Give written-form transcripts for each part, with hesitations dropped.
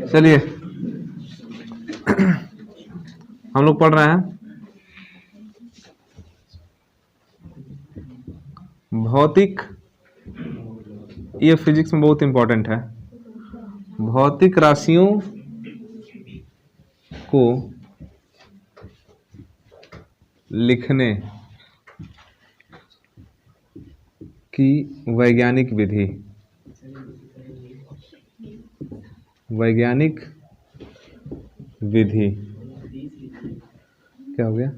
चलिए हम लोग पढ़ रहे हैं भौतिक, ये फिजिक्स में बहुत इंपॉर्टेंट है। भौतिक राशियों को लिखने की वैज्ञानिक विधि, वैज्ञानिक विधि क्या हो गया?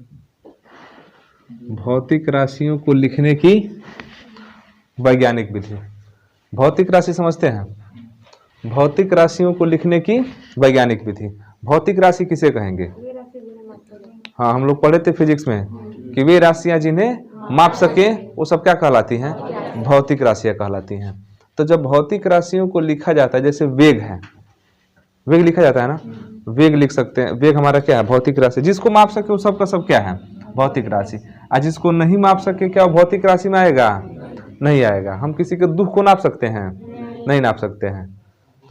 भौतिक राशियों को लिखने की वैज्ञानिक विधि। भौतिक राशि समझते हैं? भौतिक राशियों को लिखने की वैज्ञानिक विधि। भौतिक राशि किसे कहेंगे? हाँ, हम लोग पढ़े थे फिजिक्स में कि वे राशियां जिन्हें माप सके वो सब क्या कहलाती हैं? भौतिक राशियां कहलाती हैं। तो जब भौतिक राशियों को लिखा जाता है, जैसे वेग है, वेग लिखा जाता है ना, वेग लिख सकते हैं। वेग हमारा क्या है? भौतिक राशि। जिसको माप सके वो सब का सब क्या है? भौतिक राशि। और जिसको नहीं माप सके क्या वो भौतिक राशि में आएगा? नहीं आएगा। हम किसी के दुख को नाप सकते हैं? नहीं नाप सकते हैं।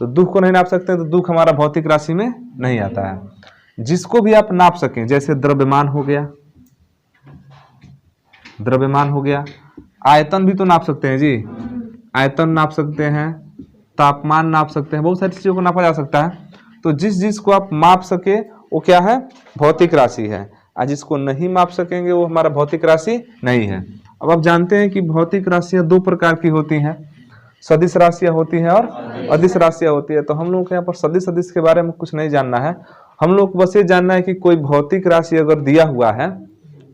तो दुख को नहीं नाप सकते हैं तो दुख हमारा भौतिक राशि में नहीं आता है। जिसको भी आप नाप सकें, जैसे द्रव्यमान हो गया, द्रव्यमान हो गया। आयतन भी तो नाप सकते हैं जी, आयतन नाप सकते हैं, तापमान नाप सकते हैं, बहुत सारी चीजों को नापा जा सकता है। तो जिस जिस को आप माप सके वो क्या है? भौतिक राशि है। और जिसको नहीं माप सकेंगे वो हमारा भौतिक राशि नहीं है। अब आप जानते हैं कि भौतिक राशियां दो प्रकार की होती हैं, सदिश राशियां होती हैं और अदिश राशियां होती है। तो हम लोग को यहाँ पर सदिश सदिश के बारे में कुछ नहीं जानना है। हम लोग को बस ये जानना है कि कोई भौतिक राशि अगर दिया हुआ है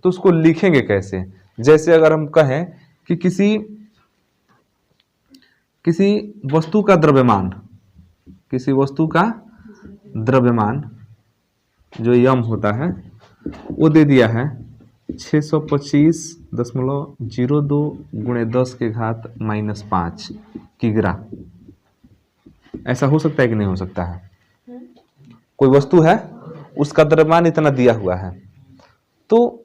तो उसको लिखेंगे कैसे। जैसे अगर हम कहें कि किसी वस्तु का द्रव्यमान, किसी वस्तु का द्रव्यमान जो यम होता है वो दे दिया है 625.02 गुणे 10 के घात -5 किग्रा। ऐसा हो सकता है कि नहीं हो सकता है? कोई वस्तु है उसका द्रव्यमान इतना दिया हुआ है, तो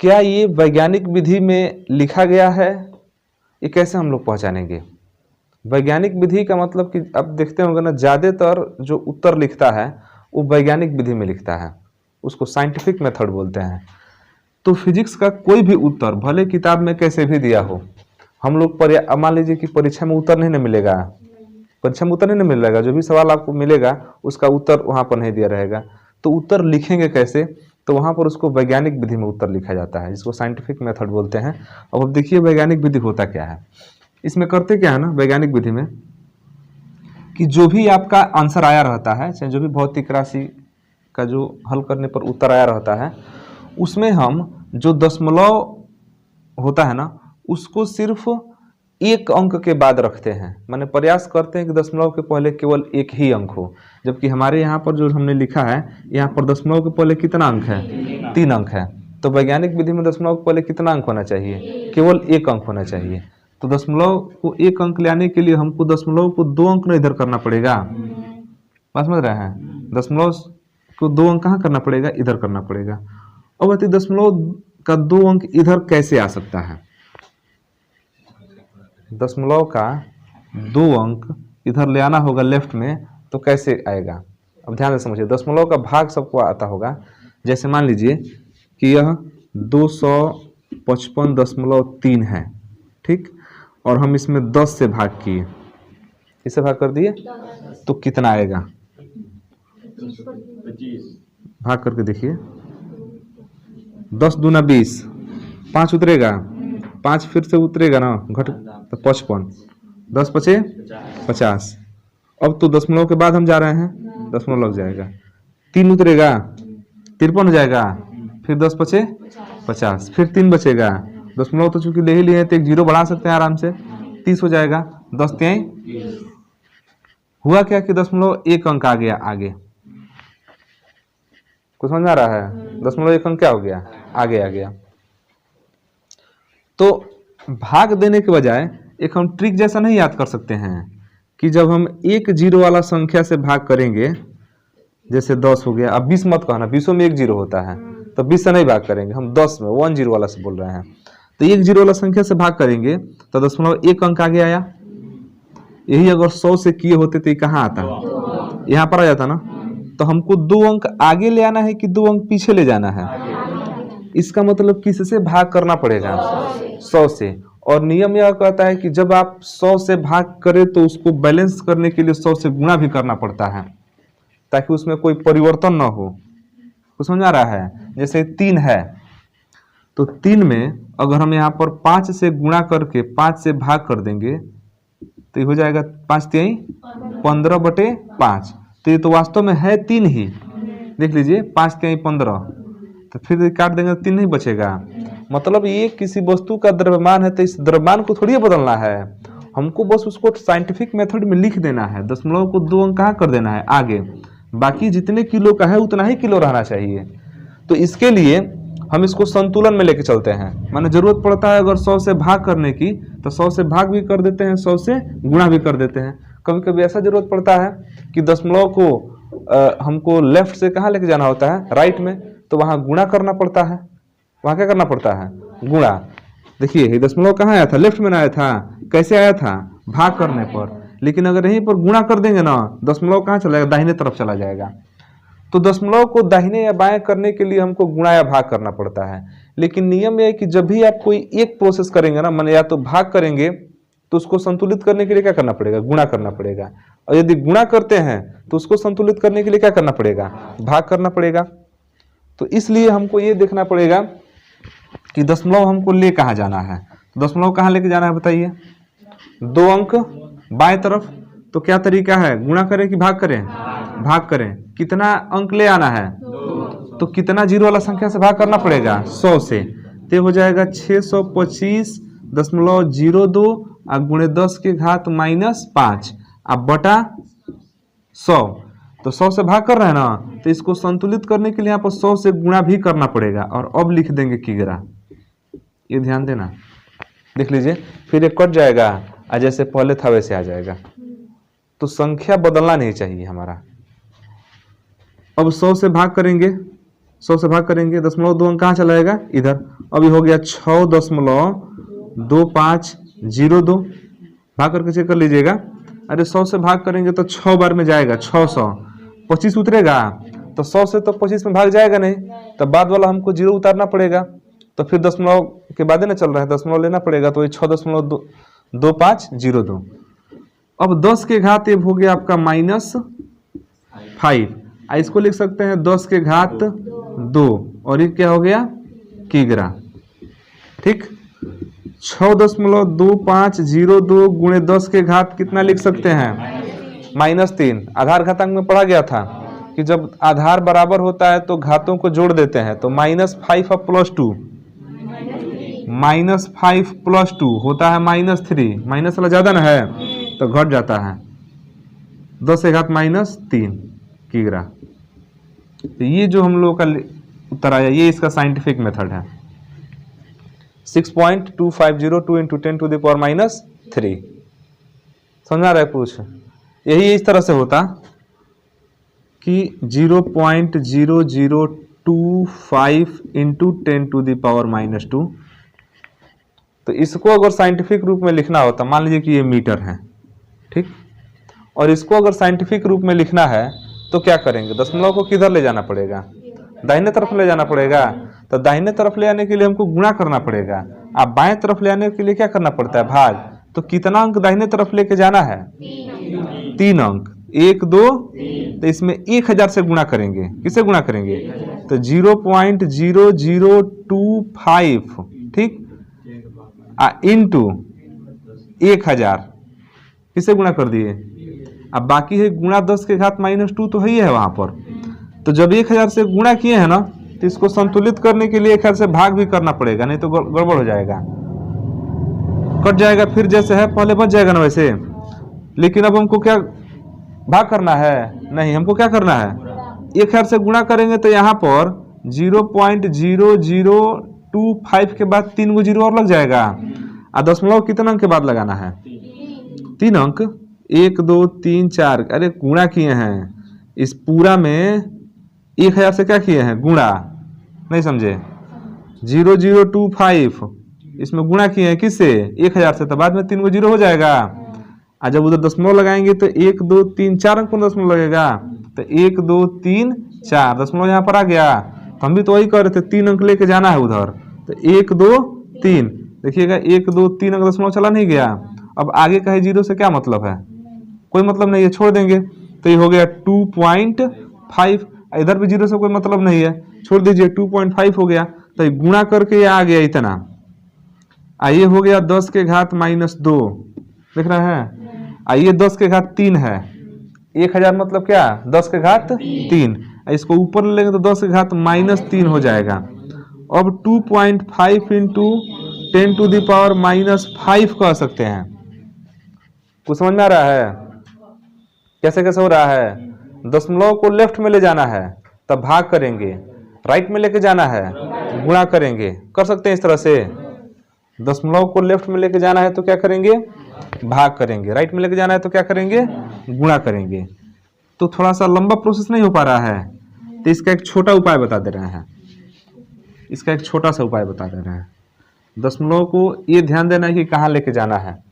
क्या ये वैज्ञानिक विधि में लिखा गया है? ये कैसे हम लोग पहचानेंगे? वैज्ञानिक विधि का मतलब कि अब देखते होंगे ना, ज्यादातर जो उत्तर लिखता है वो वैज्ञानिक विधि में लिखता है, उसको साइंटिफिक मेथड बोलते हैं। तो फिजिक्स का कोई भी उत्तर भले किताब में कैसे भी दिया हो, हम लोग मान लीजिए कि परीक्षा में उत्तर नहीं मिलेगा, परीक्षा में उत्तर नहीं मिलेगा, जो भी सवाल आपको मिलेगा उसका उत्तर वहां पर नहीं दिया रहेगा। तो उत्तर लिखेंगे कैसे? तो वहां पर उसको वैज्ञानिक विधि में उत्तर लिखा जाता है, जिसको साइंटिफिक मेथड बोलते हैं। अब देखिए वैज्ञानिक विधि होता क्या है। इसमें करते क्या है ना, वैज्ञानिक विधि में कि जो भी आपका आंसर आया रहता है, चाहे जो भी भौतिक राशि का जो हल करने पर उत्तर आया रहता है, उसमें हम जो दशमलव होता है ना उसको सिर्फ एक अंक के बाद रखते हैं। माने प्रयास करते हैं कि दशमलव के पहले केवल एक ही अंक हो, जबकि हमारे यहाँ पर जो हमने लिखा है यहाँ पर दशमलव के पहले कितना अंक है? 3 अंक है। तो वैज्ञानिक विधि में दशमलव के पहले कितना अंक होना चाहिए? केवल एक अंक होना चाहिए। तो दशमलव को एक अंक लाने के लिए हमको दशमलव को 2 अंक ना इधर करना पड़ेगा। बात समझ रहे हैं? दशमलव को 2 अंक कहाँ करना पड़ेगा? इधर करना पड़ेगा। अब दशमलव का 2 अंक इधर कैसे आ सकता है? दशमलव का 2 अंक इधर ले आना होगा लेफ्ट में, तो कैसे आएगा? अब ध्यान से समझिए, दशमलव का भाग सबको आता होगा। जैसे मान लीजिए कि यह 255.3 है, ठीक, और हम इसमें 10 से भाग किए, इससे भाग कर दिए तो कितना आएगा? 25। भाग करके देखिए, 10 दूना 20, 5 उतरेगा, 5 फिर से उतरेगा ना, घट तो 55, 10 पचे 50। अब तो दशमलव के बाद हम जा रहे हैं, दशमलव लग जाएगा, 3 उतरेगा 53 हो जाएगा, फिर 10 पचे 50, फिर 3 बचेगा। दशमलव तो चूंकि ले ही लिए तो एक 0 बढ़ा सकते हैं आराम से, 30 हो जाएगा। 10 3 हुआ क्या कि दशमलव एक अंक आ गया आगे। कुछ समझ में आ रहा है? दशमलव एक अंक क्या हो गया? आगे आ गया। तो भाग देने के बजाय एक हम ट्रिक जैसा नहीं याद कर सकते हैं कि जब हम एक 0 वाला संख्या से भाग करेंगे, जैसे 10 हो गया, अब 20 मत कहना, 20 में एक 0 होता है, तो 20 से नहीं भाग करेंगे हम, 10 में 10 वाला से बोल रहे हैं। तो एक 0 वाला संख्या से भाग करेंगे तो दशमलव एक अंक आगे आया, यही अगर 100 से किए होते तो ये कहाँ आता, यहाँ पर आ जाता ना। तो हमको 2 अंक आगे ले आना है कि 2 अंक पीछे ले जाना है? इसका मतलब किससे भाग करना पड़ेगा? 100 से। और नियम यह कहता है कि जब आप 100 से भाग करें तो उसको बैलेंस करने के लिए 100 से गुणा भी करना पड़ता है, ताकि उसमें कोई परिवर्तन ना हो। कुछ समझ आ रहा है? जैसे 3 है, तो 3 में अगर हम यहाँ पर 5 से गुणा करके 5 से भाग कर देंगे तो ये हो जाएगा 5 3 15/5। तो ये तो वास्तव में है 3 ही, देख लीजिए 5 3 15, तो फिर काट देंगे तो 3 नहीं बचेगा। मतलब ये किसी वस्तु का द्रव्यमान है तो इस द्रव्यमान को थोड़ी बदलना है, हमको बस उसको साइंटिफिक मेथड में लिख देना है, दशमलव को 2 अंक कहाँ कर देना है आगे, बाकी जितने किलो का है उतना ही किलो रहना चाहिए। तो इसके लिए हम इसको संतुलन में लेके चलते हैं। माने जरूरत पड़ता है अगर 100 से भाग करने की तो 100 से भाग भी कर देते हैं, 100 से गुणा भी कर देते हैं। कभी कभी ऐसा जरूरत पड़ता है कि दशमलव को हमको लेफ्ट से कहाँ लेके जाना होता है, राइट में, तो वहाँ गुणा करना पड़ता है। वहाँ क्या करना पड़ता है? गुणा। देखिए ये दशमलव कहाँ आया था? लेफ्ट में आया था। कैसे आया था? भाग करने पर। लेकिन अगर यहीं पर गुणा कर देंगे ना, दशमलव कहाँ चला जाएगा? दाहिने तरफ चला जाएगा। तो दशमलव को दाहिने या बाएं करने के लिए हमको गुणा या भाग करना पड़ता है। लेकिन नियम यह है कि जब भी आप कोई एक प्रोसेस करेंगे ना, माने या तो भाग करेंगे तो उसको संतुलित करने के लिए क्या करना पड़ेगा? गुणा करना पड़ेगा। और यदि गुणा करते हैं तो उसको संतुलित करने के लिए क्या करना पड़ेगा? भाग करना पड़ेगा। तो इसलिए हमको ये देखना पड़ेगा कि दशमलव हमको ले कहाँ जाना है। तो दशमलव कहाँ लेके जाना है बताइए? 2 अंक बाएं तरफ। तो क्या तरीका है? गुणा करें कि भाग करें? भाग करें। कितना अंक ले आना है? तो कितना जीरो वाला संख्या से भाग करना पड़ेगा? 100 से। तो हो जाएगा 625.02 गुणे 10 के घात -5 अब बटा 100। तो 100 से भाग कर रहे हैं ना, तो इसको संतुलित करने के लिए यहाँ पर 100 से गुणा भी करना पड़ेगा। और अब लिख देंगे किग्रा। ये ध्यान देना, देख लीजिए फिर ये कट जाएगा और जैसे पहले था वैसे आ जाएगा। तो संख्या बदलना नहीं चाहिए हमारा। अब 100 से भाग करेंगे, 100 से भाग करेंगे, दशमलव 2 अंक कहाँ चला जाएगा? इधर। अभी हो गया 6.2502 भाग करके चेक कर लीजिएगा। अरे 100 से भाग करेंगे तो 6 बार में जाएगा, 600 25 उतरेगा। तो 100 से तो 25 में भाग जाएगा नहीं, तो बाद वाला हमको 0 उतारना पड़ेगा। तो फिर दशमलव के बाद ना चल रहा है, दशमलव लेना पड़ेगा। तो ये 6.2502। अब 10 के घात ये हो गया आपका -5। इसको लिख सकते हैं 10 के घात 2 और ये क्या हो गया? किग्रा। ठीक। 6.2502 गुणे 10 के घात कितना लिख सकते हैं? -3। आधार घातांक में पढ़ा गया था कि जब आधार बराबर होता है तो घातों को जोड़ देते हैं। तो -5 अब +2, -5 +2 होता है -3। माइनस वाला ज्यादा ना है तो घट जाता है। 10 के घात -3 किग्रा। तो ये जो हम लोगों का उत्तर आया, ये इसका साइंटिफिक मेथड है। 6.2502 × 10⁻³ समझ आ रहा है कुछ? यही इस तरह से होता कि 0.0025 × 10⁻²। तो इसको अगर साइंटिफिक रूप में लिखना होता, मान लीजिए कि ये मीटर है, ठीक, और इसको अगर साइंटिफिक रूप में लिखना है तो क्या करेंगे? दशमलव को किधर ले जाना पड़ेगा? दाहिने तरफ ले जाना पड़ेगा। तो दाहिने तरफ ले आने के लिए हमको गुणा करना पड़ेगा। अब बाएं तरफ ले आने के लिए क्या करना पड़ता है? भाग। तो कितना अंक दाहिने तरफ लेके जाना है? 3 अंक। 1 2, तो इसमें 1000 से गुणा करेंगे। किससे गुणा करेंगे? तो 0.0025, ठीक, इंटू 1000 किससे गुणा कर दिए? अब बाकी है गुणा 10 के घात -2 तो ही है वहां पर। तो जब 1000 से गुणा किए हैं ना, तो इसको संतुलित करने के लिए 1000 से भाग भी करना पड़ेगा, नहीं तो गड़बड़ हो जाएगा, कट जाएगा। फिर जैसे है पहले बच जाएगा ना वैसे। लेकिन अब हमको क्या भाग करना है? नहीं, हमको क्या करना है? 1000 से गुणा करेंगे तो यहाँ पर 0.0025 के बाद 3 गो 0 और लग जाएगा। और दशमलव कितना अंक के बाद लगाना है? 3 अंक। 1 2 3 4। अरे गुणा किए हैं इस पूरा में 1000 से, क्या किए हैं? गुणा। नहीं समझे? 0025 इसमें गुणा किए हैं किससे? 1000 से। तो बाद में 3 गो 0 हो जाएगा। और जब उधर दशमलव लगाएंगे तो 1 2 3 4 अंक में दशमलव लगेगा, तो 1 2 3 4 दशमलव यहाँ पर आ गया। तो हम भी तो वही कर रहे थे, 3 अंक लेके जाना है उधर, तो 1 2 3 देखिएगा 1 2 3 अंक दशमलव चला नहीं गया। अब आगे का है 0 से क्या मतलब है, कोई मतलब नहीं है, छोड़ देंगे। तो ये हो गया 2.5, इधर भी 0 से कोई मतलब नहीं है, छोड़ दीजिए 2.5 हो गया। तो ये गुणा करके ये आ गया इतना, आइए हो गया 10 के घात -2, देख रहे हैं। आइए 10 के घात 3 है, 1000 मतलब क्या 10 के घात 3, इसको ऊपर ले लेंगे तो 10 के घात -3 हो जाएगा। अब 2.5 इंटू 10⁻⁻5 कह सकते हैं। कुछ समझ में आ रहा है कैसे कैसे हो रहा है। दशमलव को लेफ्ट में ले जाना है तब भाग करेंगे, राइट में लेके जाना है गुणा करेंगे, कर सकते हैं इस तरह से। दशमलव को लेफ्ट में लेके जाना है तो क्या करेंगे, भाग करेंगे, राइट में लेके जाना है तो क्या करेंगे, गुणा करेंगे। तो थोड़ा सा लंबा प्रोसेस नहीं हो पा रहा है, तो इसका एक छोटा उपाय बता दे रहे हैं, इसका एक छोटा सा उपाय बता दे रहे हैं। दशमलव को ये ध्यान देना है कि कहाँ लेके जाना है।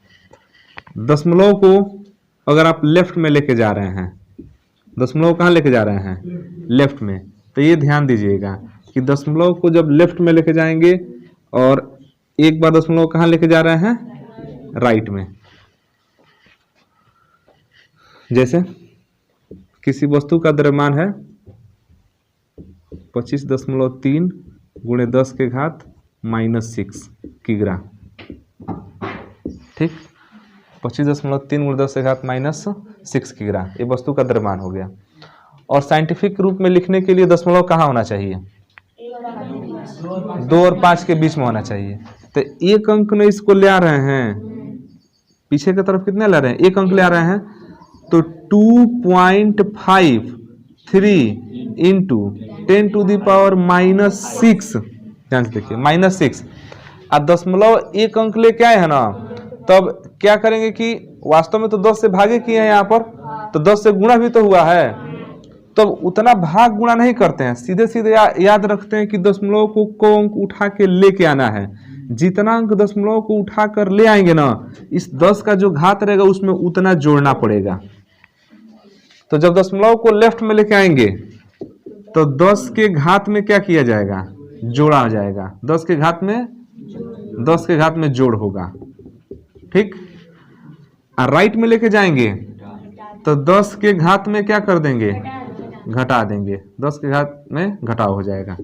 दशमलव को अगर आप लेफ्ट में लेके जा रहे हैं, दशमलव कहाँ लेके जा रहे हैं, लेफ्ट में, तो ये ध्यान दीजिएगा कि दशमलव को जब लेफ्ट में लेके जाएंगे और एक बार दशमलव कहाँ लेके जा रहे हैं, राइट में। जैसे किसी वस्तु का द्रव्यमान है 25.3 गुणे 10 के घात -6 किग्रा, ठीक, 25.3 गुणे 10 के घात -6 किग्रा, ये वस्तु का द्रव्यमान हो गया। और साइंटिफिक रूप में लिखने के लिए दशमलव कहाँ होना चाहिए, 2 और 5 के बीच में होना चाहिए। तो एक अंक में इसको ले आ रहे हैं, पीछे की तरफ कितने ले रहे हैं, एक अंक ले आ रहे हैं, तो 2.53 इंटू 10⁻⁻6, ध्यान से देखिए -6, अब दशमलव एक अंक लेके आए हैं ना, तब क्या करेंगे कि वास्तव में तो 10 से भागे किए हैं यहाँ पर, तो 10 से गुणा भी तो हुआ है, तो उतना भाग गुणा नहीं करते हैं, सीधे सीधे याद रखते हैं कि दशमलव को अंक उठा के लेके आना है। जितना अंक दशमलव को उठा कर ले आएंगे ना, इस 10 का जो घात रहेगा उसमें उतना जोड़ना पड़ेगा। तो जब दशमलव को लेफ्ट में लेके आएंगे तो 10 के घात में क्या किया जाएगा, जोड़ा जाएगा, 10 के घात में जोड़ होगा, ठीक। और राइट में लेके जाएंगे तो 10 के घात में क्या कर देंगे, घटा देंगे, 10 के घात में घटाव हो जाएगा।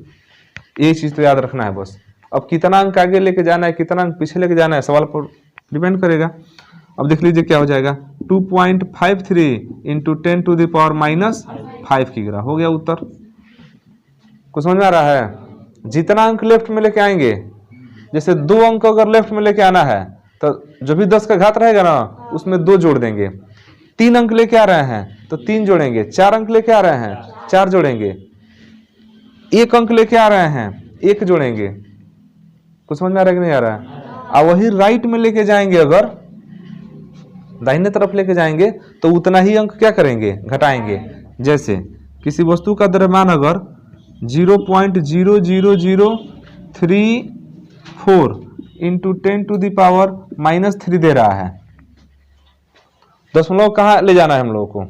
ये चीज तो याद रखना है बस। अब कितना अंक आगे लेके जाना है, कितना अंक पीछे लेके जाना है, सवाल पर डिपेंड करेगा। अब देख लीजिए क्या हो जाएगा, 2.53 इंटू 10⁻⁻5 किग्रा हो गया उत्तर। कुछ समझ में आ रहा है। जितना अंक लेफ्ट में लेके आएंगे, जैसे 2 अंक अगर लेफ्ट में लेके आना है तो जो भी 10 का घात रहेगा ना उसमें 2 जोड़ देंगे। 3 अंक लेके आ रहे हैं तो 3 जोड़ेंगे, 4 अंक लेके आ रहे हैं 4 जोड़ेंगे, 1 अंक लेके आ रहे हैं 1 जोड़ेंगे। कुछ समझ में आ रहा है कि नहीं आ रहा है। और वही राइट में लेके जाएंगे, अगर दाहिने तरफ लेके जाएंगे तो उतना ही अंक क्या करेंगे, घटाएंगे। जैसे किसी वस्तु का द्रव्यमान अगर 0.00034 इंटू 10⁻³ दे रहा है, दशमलव कहाँ ले जाना है हम लोगों को,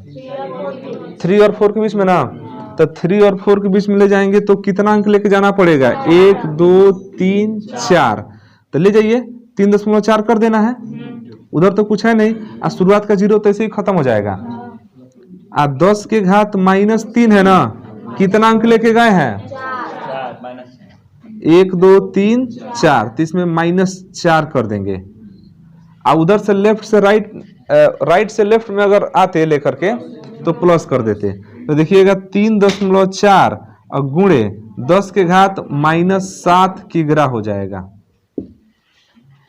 3 और 4 के बीच में ना, तो 3 और 4 के बीच में ले जाएंगे तो कितना अंक लेके जाना पड़ेगा, 1 2 3 4, तो ले जाइए 3.4 कर देना है, उधर तो कुछ है नहीं, और शुरुआत का 0 तो ऐसे ही खत्म हो जाएगा। अब 10 के घात -3 है ना, कितना अंक लेके गए हैं, 1 2 3 4, तो इसमें -4 कर देंगे। अब उधर से लेफ्ट से राइट, राइट से लेफ्ट में अगर आते लेकर के तो प्लस कर देते, तो देखिएगा 3.4 और गुणे 10 के घात -7 किग्रा हो जाएगा।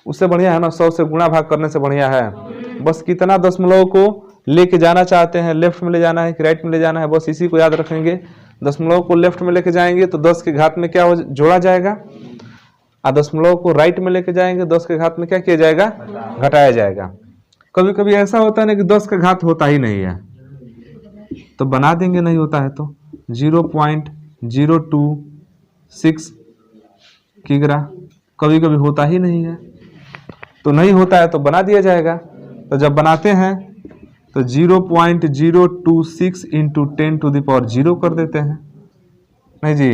उससे बढ़िया है ना, 100 से गुणा भाग करने से बढ़िया है। बस कितना दशमलव को लेके जाना चाहते हैं, लेफ्ट में ले जाना है कि राइट में ले जाना है, बस इसी को याद रखेंगे। दशमलव को लेफ्ट में लेके जाएंगे तो 10 के घात में क्या हो जोड़ा जाएगा, और दशमलव को राइट में लेके जाएंगे 10 के घात में क्या किया जाएगा, घटाया जाएगा। कभी कभी ऐसा होता है ना कि 10 का घात होता ही नहीं है, तो बना देंगे, नहीं होता है तो 0.026 किग्रा, कभी कभी होता ही नहीं है, तो नहीं होता है तो बना दिया जाएगा। तो जब बनाते हैं तो 0.026 इंटू 10⁻0 कर देते हैं, नहीं जी।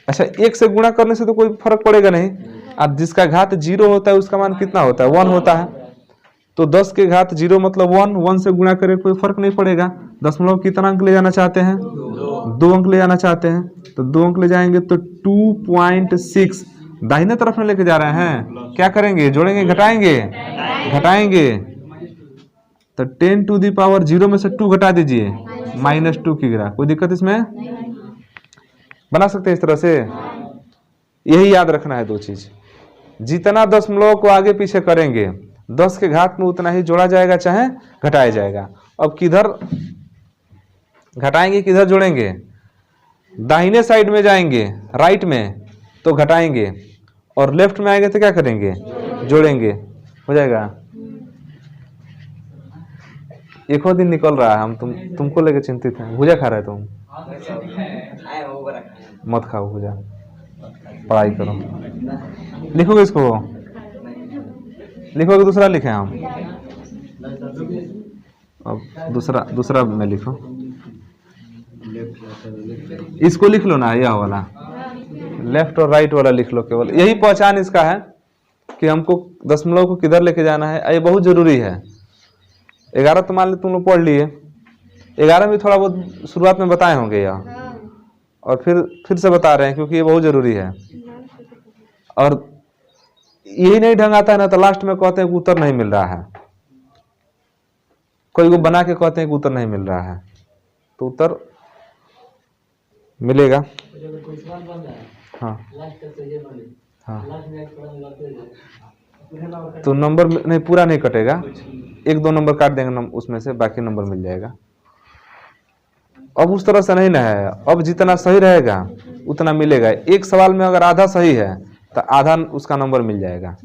अच्छा, एक से गुणा करने से तो कोई फर्क पड़ेगा नहीं। अब जिसका घात 0 होता है उसका मान कितना होता है, 1 होता है। तो 10 के घात 0 मतलब 1 से गुणा करें कोई फर्क नहीं पड़ेगा। दशमलव कितना अंक ले जाना चाहते हैं, 2 अंक ले जाना चाहते हैं, तो 2 अंक ले जाएंगे तो 2.6 दाहिने तरफ में लेके जा रहे हैं। क्या करेंगे, जोड़ेंगे घटाएंगे, घटाएंगे। तो 10⁻0 में से 2 घटा दीजिए, -2 किग्रा। कोई दिक्कत इसमें? बना सकते हैं इस तरह से। यही याद रखना है दो चीज, जितना दशमलव को आगे पीछे करेंगे 10 के घात में उतना ही जोड़ा जाएगा चाहे घटाया जाएगा। अब किधर घटाएंगे किधर जोड़ेंगे, दाहिने साइड में जाएंगे राइट में तो घटाएंगे, और लेफ्ट में आएंगे तो क्या करेंगे, जोड़ेंगे। हो जाएगा। एक और दिन निकल रहा है, हम तुमको लेके चिंतित हैं। भुजा खा रहे तुम, मत खाओ भुजा, पढ़ाई करो। लिखोगे इसको, लिखोगे दूसरा लिखे हम। अब दूसरा में लिखो, इसको लिख लो ना, यह वाला लेफ्ट और राइट वाला लिख लो। केवल यही पहचान इसका है कि हमको दशमलव को किधर लेके जाना है, ये बहुत जरूरी है। 11 तो मान लो तुम लोग पढ़ लिए, 11 में थोड़ा बहुत शुरुआत में बताए होंगे या, और फिर से बता रहे हैं क्योंकि ये बहुत जरूरी है। और यही नहीं ढंग आता है ना तो लास्ट में कहते हैं कि उत्तर नहीं मिल रहा है। कोई को बना के कहते हैं कि उत्तर नहीं मिल रहा है, तो उत्तर मिलेगा। हाँ हाँ, तो नंबर नहीं पूरा नहीं कटेगा, 1-2 नंबर काट देंगे उसमें से, बाकी नंबर मिल जाएगा। अब उस तरह से नहीं ना है, अब जितना सही रहेगा उतना मिलेगा। एक सवाल में अगर आधा सही है तो आधा उसका नंबर मिल जाएगा।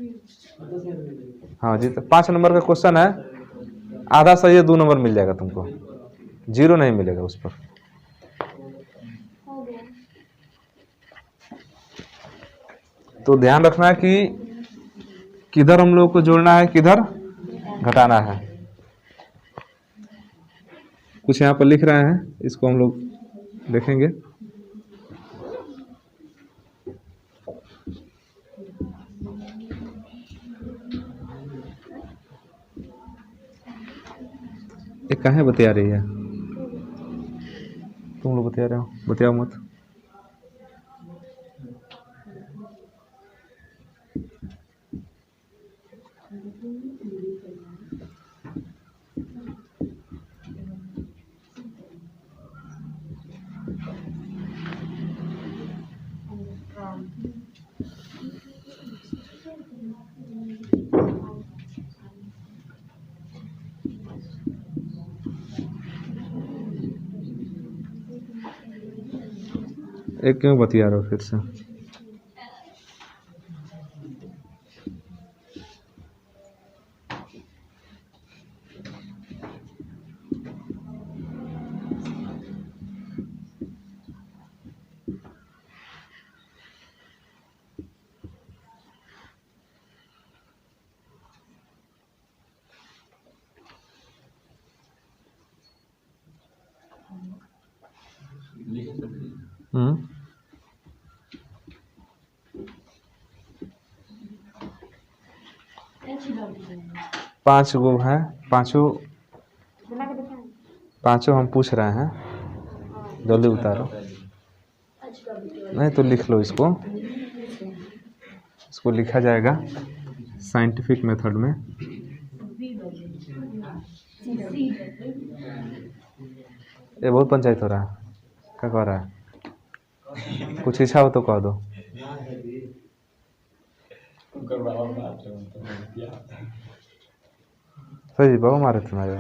हाँ जी, तो 5 नंबर का क्वेश्चन है, आधा सही है 2 नंबर मिल जाएगा तुमको, 0 नहीं मिलेगा उस पर। तो ध्यान रखना कि किधर हम लोग को जोड़ना है, किधर घटाना है। कुछ यहाँ पर लिख रहे हैं, इसको हम लोग देखेंगे। ये कहाँ बतिया रही है, तुम लोग बतिया रहे हो, बतियाओ मत। एक क्यों बतिया रहे हो फिर से? पांच गो है, पांचों हम पूछ रहे हैं, जल्दी उतारो। नहीं तो लिख लो इसको, लिखा जाएगा साइंटिफिक मेथड में। ये बहुत पंचायत हो रहा है, क्या कह रहा है? कुछ इच्छा हो तो कह दो। सही बाबा मारे तुम्हारे,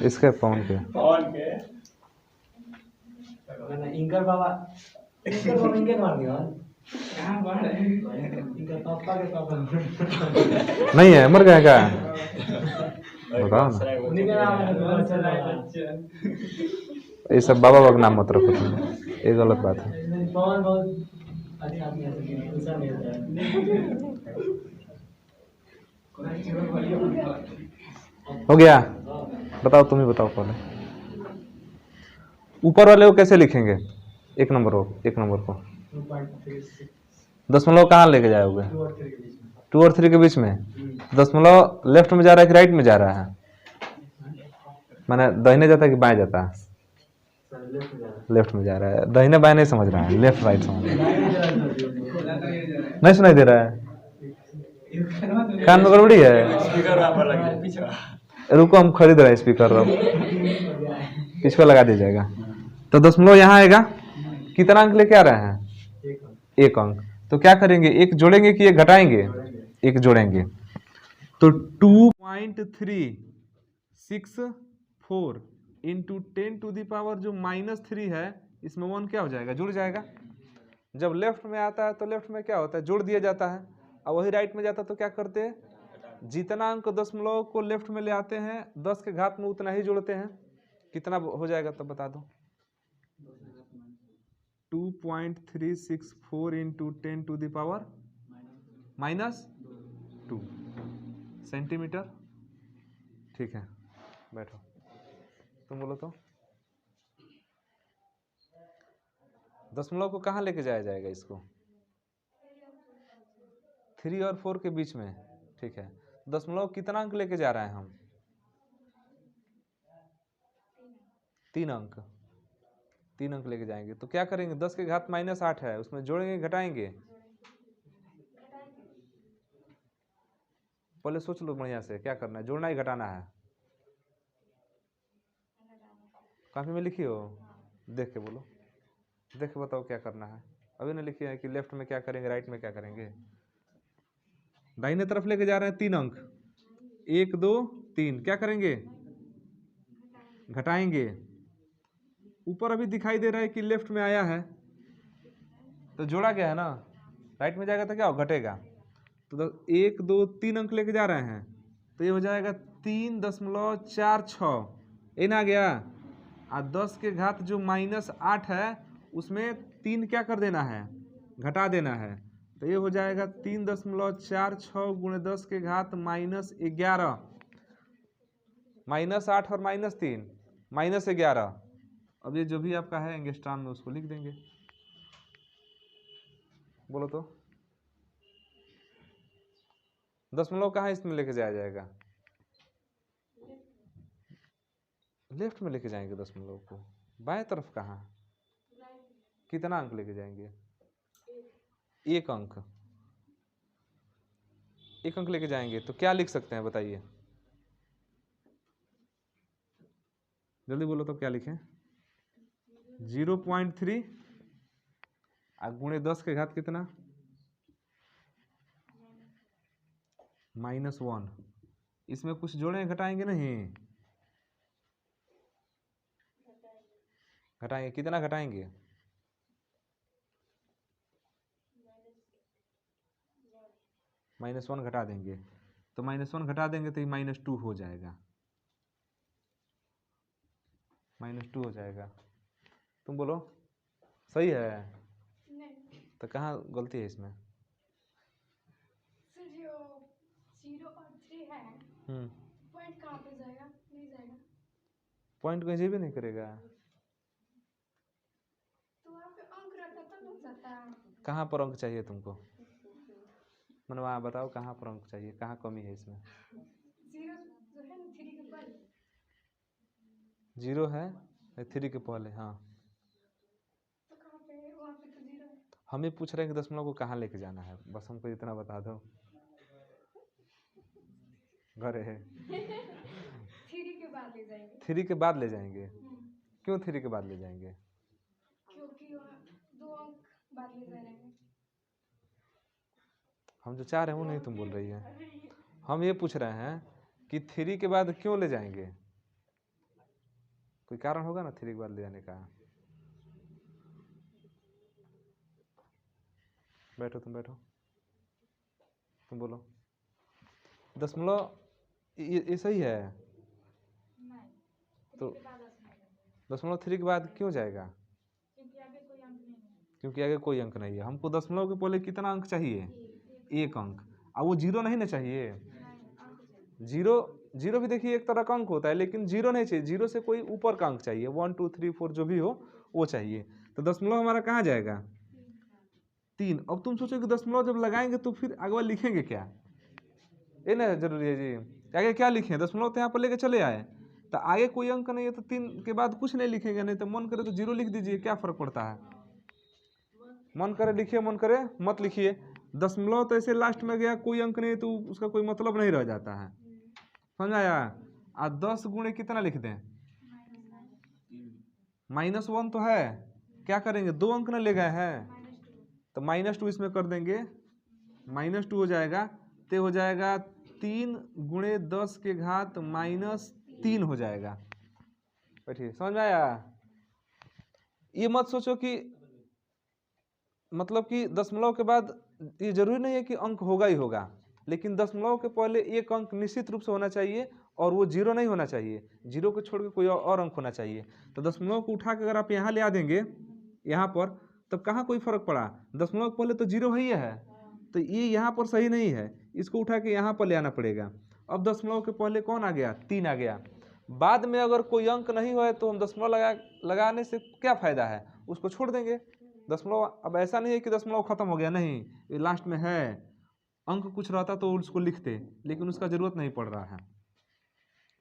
इसके पवन के इनकर बाबा इनके मार दिया। नहीं है, मर गया क्या? बताओ ना, ये सब बाबा का नाम मत रखो तुम, ये गलत बात है। हो गया? बताओ, तुम ही बताओ पहले। ऊपर वाले को कैसे लिखेंगे? एक नंबर को दशमलव कहाँ लेके जाओगे? 2 और 3 के बीच में। दशमलव लेफ्ट में जा रहा है कि राइट में जा रहा है? माने दाहिने जाता है कि बाएं जाता है? लेफ्ट में जा रहा है। दाहिने बाएं नहीं समझ रहा है, लेफ्ट राइट समझ रहा है। नहीं सुनाई दे रहा है? कान में गड़बड़ी है? रुको, हम खरीद रहे हैं स्पीकर, अब इस पर लगा दिया जाएगा। तो दशमलव यहाँ आएगा, कितना अंक लेके आ रहे हैं? 1 अंक। तो क्या करेंगे, एक जोड़ेंगे कि एक घटाएंगे? एक जोड़ेंगे। तो 2.364 इंटू 10⁻³ जो -3 है, इसमें 1 क्या हो जाएगा? जुड़ जाएगा। जब लेफ्ट में आता है तो लेफ्ट में क्या होता है? जोड़ दिया जाता है। और वही राइट में जाता है तो क्या करते हैं? जितना अंक दशमलव को लेफ्ट में ले आते हैं 10 के घात में उतना ही जोड़ते हैं। कितना हो जाएगा तब बता दो? 2.364 इंटू 10⁻⁻2 सेंटीमीटर। ठीक है, बैठो, तुम बोलो तो। दशमलव को कहाँ लेके जाया जाएगा इसको? 3 और 4 के बीच में। ठीक है, दशमलव कितना अंक लेके जा रहे हैं हम? 3 अंक। 3 अंक लेके जाएंगे तो क्या करेंगे? 10 के घात -8 है, उसमें जोड़ेंगे घटाएंगे? पहले सोच लो बढ़िया से, क्या करना है? जोड़ना ही घटाना है? कॉपी में लिखी हो? देख के बोलो, देख के बताओ क्या करना है। अभी नहीं लिखी है कि लेफ्ट में क्या करेंगे, राइट में क्या करेंगे। दाहिने तरफ लेके जा रहे हैं 3 अंक, 1 2 3, क्या करेंगे? घटाएंगे। ऊपर अभी दिखाई दे रहा है कि लेफ्ट में आया है तो जोड़ा गया है ना, राइट में जाएगा तो क्या हो? घटेगा। तो 1 2 3 अंक लेके जा रहे हैं तो ये हो जाएगा 3.46। ये ना गया। और 10 के घात जो -8 है उसमें 3 क्या कर देना है? घटा देना है। तो ये हो जाएगा 3.46 गुणे 10 के घात -11। -8 और -3 -11। अब ये जो भी आपका है एंगस्ट्राम में उसको लिख देंगे। बोलो तो दशमलव कहाँ इसमें लेके जाया जाएगा? लेफ्ट में लेके जाएंगे दशमलव को। बाएं तरफ कहाँ? कितना अंक लेके जाएंगे? 1 अंक। 1 अंक लेके जाएंगे तो क्या लिख सकते हैं बताइए? जल्दी बोलो तो क्या लिखें? 0.3 गुणे 10 के घात कितना? -1। इसमें कुछ जोड़े घटाएंगे नहीं? घटाएंगे, कितना घटाएंगे? -1 घटा देंगे। तो -1 घटा देंगे तो ये -2 हो जाएगा। -2 हो जाएगा। तुम बोलो सही है? नहीं। तो कहाँ गलती है इसमें? सर जो 0 और 3 है, पॉइंट कहाँ पे जाएगा? नहीं जाएगा। पॉइंट कहीं भी नहीं करेगा। तो वहाँ पे अंक रहता तब हो जाता। कहाँ पर अंक चाहिए तुमको? मनवा बताओ कहाँ पर अंक चाहिए, कहाँ कमी है इसमें? 0 जो है ना 3 के पहले। 0 है 3 के पहले, हाँ। तो कहाँ पे? वहाँ पे तो 0 है। हम ये पूछ रहे हैं कि दशमलव को कहाँ लेके जाना है, बस हमको इतना बता दो। घर है 3 के बाद ले जाएंगे। 3 के बाद ले जाएंगे? क्यों 3 के बाद ले जाएंगे? क्योंकि वहाँ 2 अंक बाद ले जा रहे हैं। हम जो चाह रहे हैं वो नहीं तुम बोल रही है। हम ये पूछ रहे हैं कि 3 के बाद क्यों ले जाएंगे? कोई कारण होगा ना 3 के बाद ले जाने का। बैठो, तुम बैठो, तुम बोलो। दशमलव ये सही है? नहीं। तो दशमलव 3 के बाद क्यों जाएगा? क्योंकि आगे कोई अंक नहीं है। हमको दशमलव के पहले कितना अंक चाहिए? 1 अंक। अब वो 0 नहीं ना चाहिए? जीरो जीरो भी देखिए एक तरह का अंक होता है, लेकिन जीरो नहीं चाहिए, जीरो से कोई ऊपर का अंक चाहिए, 1 2 3 4 जो भी हो वो चाहिए। तो दशमलव हमारा कहाँ जाएगा? 3। अब तुम सोचो कि दशमलव जब लगाएंगे तो फिर आगे वाला लिखेंगे क्या? ये ना जरूरी है जी, आगे क्या लिखें? दशमलव तो यहाँ पर लेके चले आए, तो आगे कोई अंक नहीं है तो 3 के बाद कुछ नहीं लिखेंगे, नहीं तो मन करे तो जीरो लिख दीजिए, क्या फर्क पड़ता है? मन करे लिखिए, मन करे मत लिखिए। दशमलव तो ऐसे लास्ट में गया, कोई अंक नहीं तो उसका कोई मतलब नहीं रह जाता है, समझ आया? 10 गुणे कितना लिख दें? -1 तो है, क्या करेंगे? 2 अंक ना ले गए हैं तो -2 इसमें कर देंगे, -2 हो जाएगा, तो हो जाएगा 3 गुणे 10 के घात -3 हो जाएगा। बैठिए, समझ में आया? ये मत सोचो कि मतलब कि दशमलव के बाद ये जरूरी नहीं है कि अंक होगा ही होगा, लेकिन दशमलव के पहले एक अंक निश्चित रूप से होना चाहिए और वो जीरो नहीं होना चाहिए, जीरो को छोड़ के कोई और अंक होना चाहिए। तो दशमलव को उठा के अगर आप यहाँ ले आ देंगे यहाँ पर, तब कहाँ कोई फर्क पड़ा? दशमलव के पहले तो जीरो ही है, तो ये यहाँ पर सही नहीं है, इसको उठा के यहाँ पर ले आना पड़ेगा। अब दशमलव के पहले कौन आ गया? 3 आ गया। बाद में अगर कोई अंक नहीं हुआ तो हम दशमलव लगाने से क्या फायदा है? उसको छोड़ देंगे। दशमलव अब ऐसा नहीं है कि दशमलव खत्म हो गया, नहीं, ये लास्ट में है, अंक कुछ रहता तो उसको लिखते, लेकिन उसका जरूरत नहीं पड़ रहा है।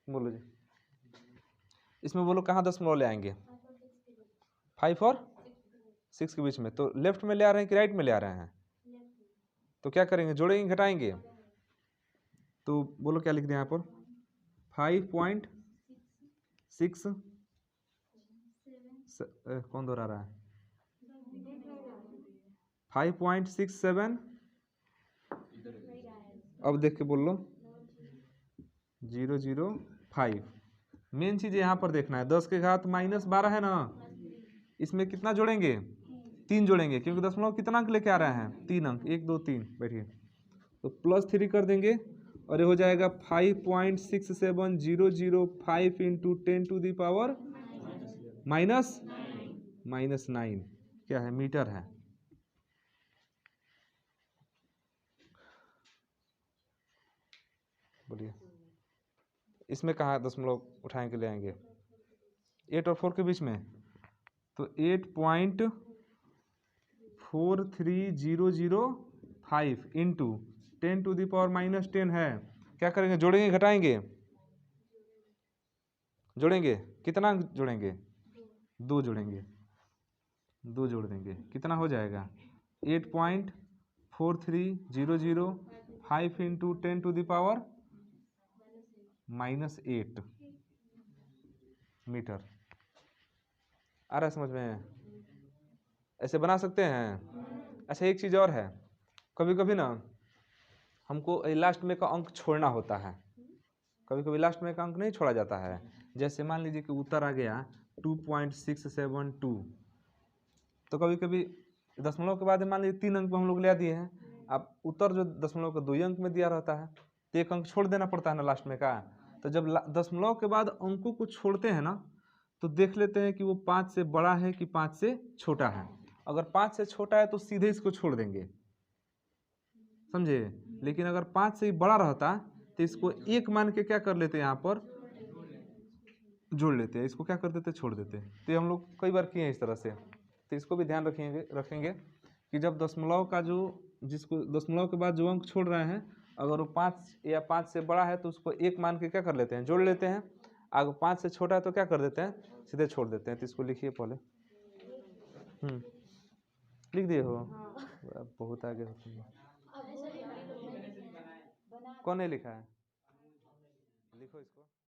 बोलो जी, इसमें बोलो कहाँ दशमलव ले आएंगे? 5 और 6 के बीच में, तो लेफ्ट में ले आ रहे हैं कि राइट में ले आ रहे हैं? तो क्या करेंगे? जोड़ेंगे घटाएंगे? तो बोलो क्या लिख दें यहाँ पर? 5.6 कौन दोहरा रहा है? 5.67। अब देख के बोल लो 005। मेन चीज यहाँ पर देखना है, 10 के घात -12 है ना, इसमें कितना जोड़ेंगे? 3 जोड़ेंगे, क्योंकि दशमलव कितना अंक लेके आ रहे हैं? 3 अंक, 1 2 3। बैठिए, तो +3 कर देंगे और ये हो जाएगा 5.67005 इंटू 10⁻⁻⁹ -9 क्या है? मीटर है। बोलिए, इसमें कहाँ दशमलव उठाएं के ले आएंगे? 8 और 4 के बीच में, तो 8.43005 इंटू 10⁻⁻10 है। क्या करेंगे? जोड़ेंगे घटाएंगे? जोड़ेंगे, कितना जोड़ेंगे? 2 जोड़ेंगे, 2 जोड़ देंगे, कितना हो जाएगा? 8.4305 इंटू 10⁻⁻8 मीटर। आ रहा है समझ में? ऐसे बना सकते हैं। अच्छा, एक चीज़ और है, कभी कभी ना हमको लास्ट में का अंक छोड़ना होता है, कभी कभी लास्ट में का अंक नहीं छोड़ा जाता है। जैसे मान लीजिए कि उत्तर आ गया 2.672, तो कभी कभी दशमलव के बाद मान लीजिए 3 अंक हम लोग ले दिए हैं, अब उत्तर जो दशमलव के 2 अंक में दिया रहता है, तो 1 अंक छोड़ देना पड़ता है ना लास्ट में का। तो जब दशमलव के बाद अंकों को छोड़ते हैं ना, तो देख लेते हैं कि वो 5 से बड़ा है कि 5 से छोटा है। अगर 5 से छोटा है तो सीधे इसको छोड़ देंगे, समझे? लेकिन अगर 5 से बड़ा रहता तो इसको 1 मान के क्या कर लेते हैं? यहाँ पर जोड़ लेते हैं, इसको क्या कर देते? छोड़ देते। तो ये हम लोग कई बार किए हैं इस तरह से। तो इसको भी ध्यान रखेंगे कि जब दशमलव का जो जिसको दशमलव के बाद जो अंक छोड़ रहे हैं, अगर वो 5 या 5 से बड़ा है तो उसको 1 मान के क्या कर लेते हैं? जोड़ लेते हैं। अगर 5 से छोटा है तो क्या कर देते हैं? सीधे छोड़ देते हैं। तो इसको लिखिए पहले। लिख दिए हो? बहुत आगे हो तुम। कौन ने लिखा है? लिखो इसको।